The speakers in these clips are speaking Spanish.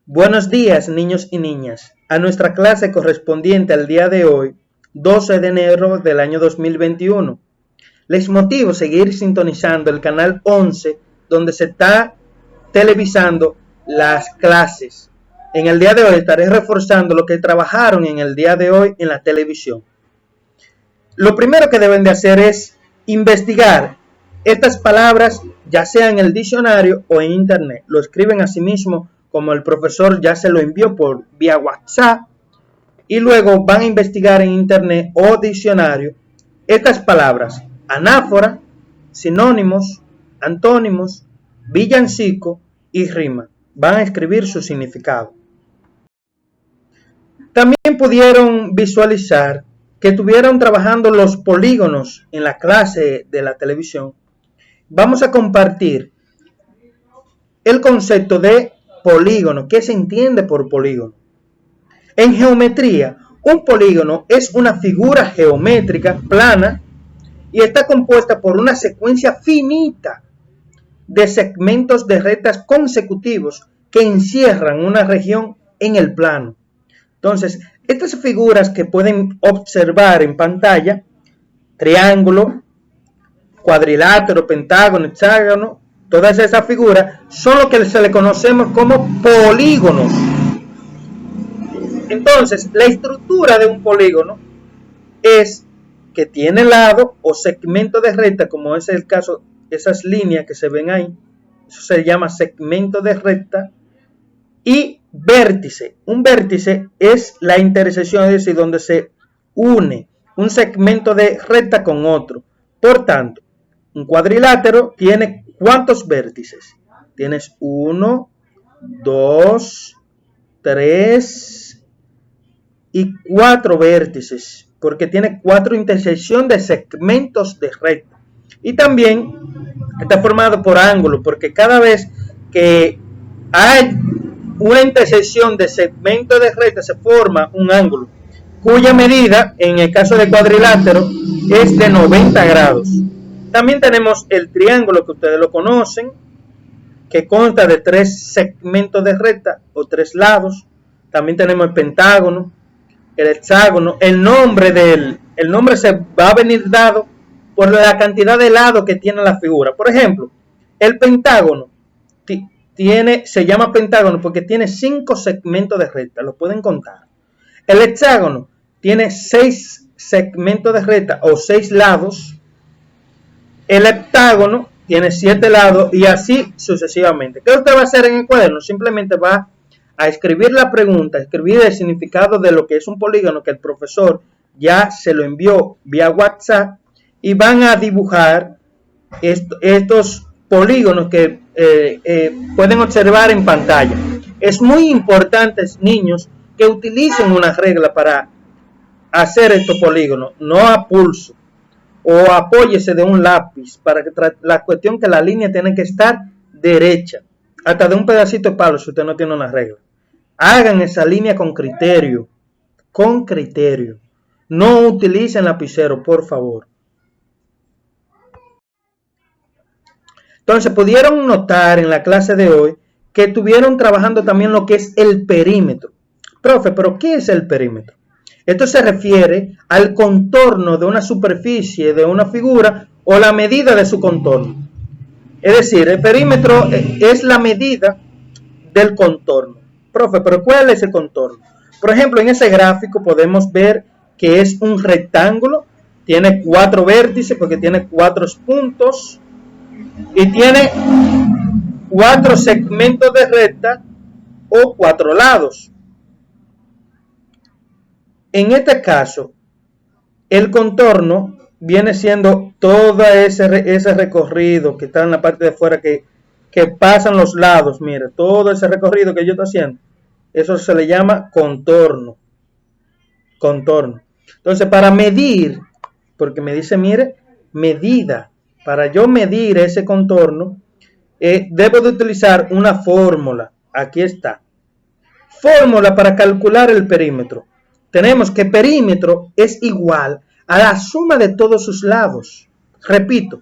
Buenos días, niños y niñas, a nuestra clase correspondiente al día de hoy, 12 de enero del año 2021. Les motivo a seguir sintonizando el canal 11, donde se está televisando las clases. En el día de hoy estaré reforzando lo que trabajaron en el día de hoy en la televisión. Lo primero que deben de hacer es investigar estas palabras, ya sea en el diccionario o en internet. Lo escriben a sí mismo, como el profesor ya se lo envió por vía WhatsApp, y luego van a investigar en internet o diccionario estas palabras: anáfora, sinónimos, antónimos, villancico y rima. Van a escribir su significado. También pudieron visualizar que estuvieron trabajando los polígonos en la clase de la televisión. Vamos a compartir el concepto de polígono. ¿Qué se entiende por polígono? En geometría, un polígono es una figura geométrica plana y está compuesta por una secuencia finita de segmentos de rectas consecutivos que encierran una región en el plano. Entonces, estas figuras que pueden observar en pantalla, triángulo, cuadrilátero, pentágono, hexágono, todas esas figuras son lo que se le conocemos como polígonos. Entonces, la estructura de un polígono es que tiene lado o segmento de recta, como es el caso, esas líneas que se ven ahí, eso se llama segmento de recta, y vértice. Un vértice es la intersección, es decir, donde se une un segmento de recta con otro. Por tanto, un cuadrilátero tiene ¿cuántos vértices? Tienes 1, 2, 3 y 4 vértices, porque tiene 4 intersecciones de segmentos de recta. Y también está formado por ángulos, porque cada vez que hay una intersección de segmentos de recta se forma un ángulo, cuya medida, en el caso de cuadrilátero, es de 90 grados. También tenemos el triángulo, que ustedes lo conocen, que consta de 3 segmentos de recta o 3 lados. También tenemos el pentágono, el hexágono. El nombre se va a venir dado por la cantidad de lados que tiene la figura. Por ejemplo, el pentágono se llama pentágono porque tiene 5 segmentos de recta, lo pueden contar. El hexágono tiene 6 segmentos de recta o 6 lados. El heptágono tiene 7 lados y así sucesivamente. ¿Qué usted va a hacer en el cuaderno? Simplemente va a escribir la pregunta, escribir el significado de lo que es un polígono, que el profesor ya se lo envió vía WhatsApp, y van a dibujar estos polígonos que pueden observar en pantalla. Es muy importante, niños, que utilicen una regla para hacer estos polígonos, no a pulso, o apóyese de un lápiz, para que la cuestión que la línea tiene que estar derecha, hasta de un pedacito de palo si usted no tiene una regla. Hagan esa línea con criterio, no utilicen lapicero, por favor. Entonces, pudieron notar en la clase de hoy que estuvieron trabajando también lo que es el perímetro. Profe, ¿pero qué es el perímetro? Esto se refiere al contorno de una superficie, de una figura, o la medida de su contorno. Es decir, el perímetro es la medida del contorno. Profe, ¿pero cuál es el contorno? Por ejemplo, en ese gráfico podemos ver que es un rectángulo, tiene 4 vértices porque tiene 4 puntos, y tiene 4 segmentos de recta o 4 lados. En este caso, el contorno viene siendo todo ese recorrido que está en la parte de afuera, que pasan los lados. Mire, todo ese recorrido que yo estoy haciendo, eso se le llama contorno. Entonces, para medir, porque me dice, mire, medida. Para yo medir ese contorno, debo de utilizar una fórmula. Aquí está. Fórmula para calcular el perímetro. Tenemos que perímetro es igual a la suma de todos sus lados. Repito,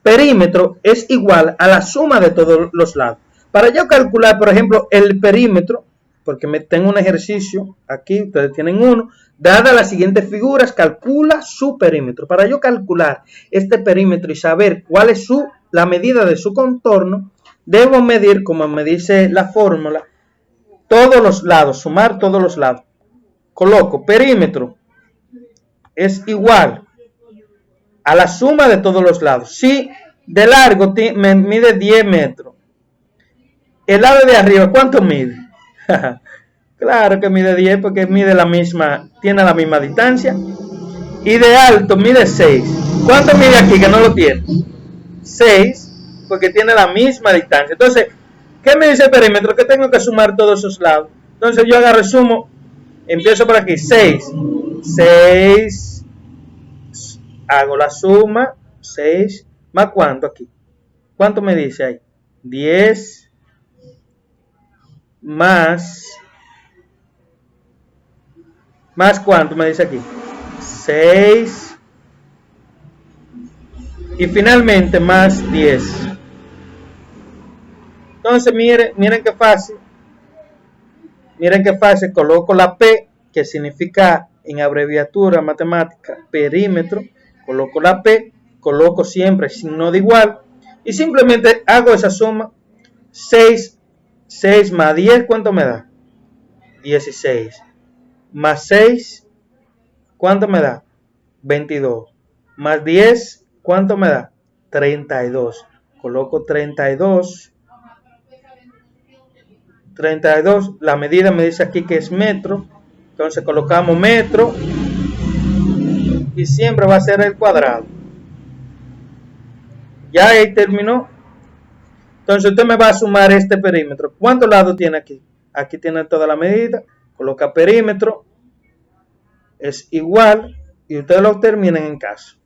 perímetro es igual a la suma de todos los lados. Para yo calcular, por ejemplo, el perímetro, porque tengo un ejercicio aquí, ustedes tienen uno. Dadas las siguientes figuras, calcula su perímetro. Para yo calcular este perímetro y saber cuál es la medida de su contorno, debo medir, como me dice la fórmula, todos los lados, sumar todos los lados. Coloco perímetro es igual a la suma de todos los lados. Si de largo me mide 10 metros, el lado de arriba, ¿cuánto mide? Claro que mide 10 porque tiene la misma distancia. Y de alto mide 6. ¿Cuánto mide aquí que no lo tiene? 6, porque tiene la misma distancia. Entonces, ¿qué me dice el perímetro? Que tengo que sumar todos esos lados. Entonces yo agarro y sumo, empiezo por aquí, 6. 6, hago la suma, 6, ¿más cuánto aquí? ¿Cuánto me dice ahí? 10 más cuánto me dice aquí, 6 y finalmente más 10. Entonces miren qué fácil, coloco la P, que significa en abreviatura matemática perímetro, coloco la P, coloco siempre signo de igual y simplemente hago esa suma. 6 más 10, ¿cuánto me da? 16. Más 6, ¿cuánto me da? 22. Más 10, ¿cuánto me da? 32. Coloco 32. 32, la medida me dice aquí que es metro. Entonces colocamos metro y siempre va a ser el cuadrado. Ya ahí terminó. Entonces usted me va a sumar este perímetro. ¿Cuántos lados tiene aquí? Aquí tiene toda la medida. Coloca perímetro. Es igual. Y ustedes lo terminan en caso.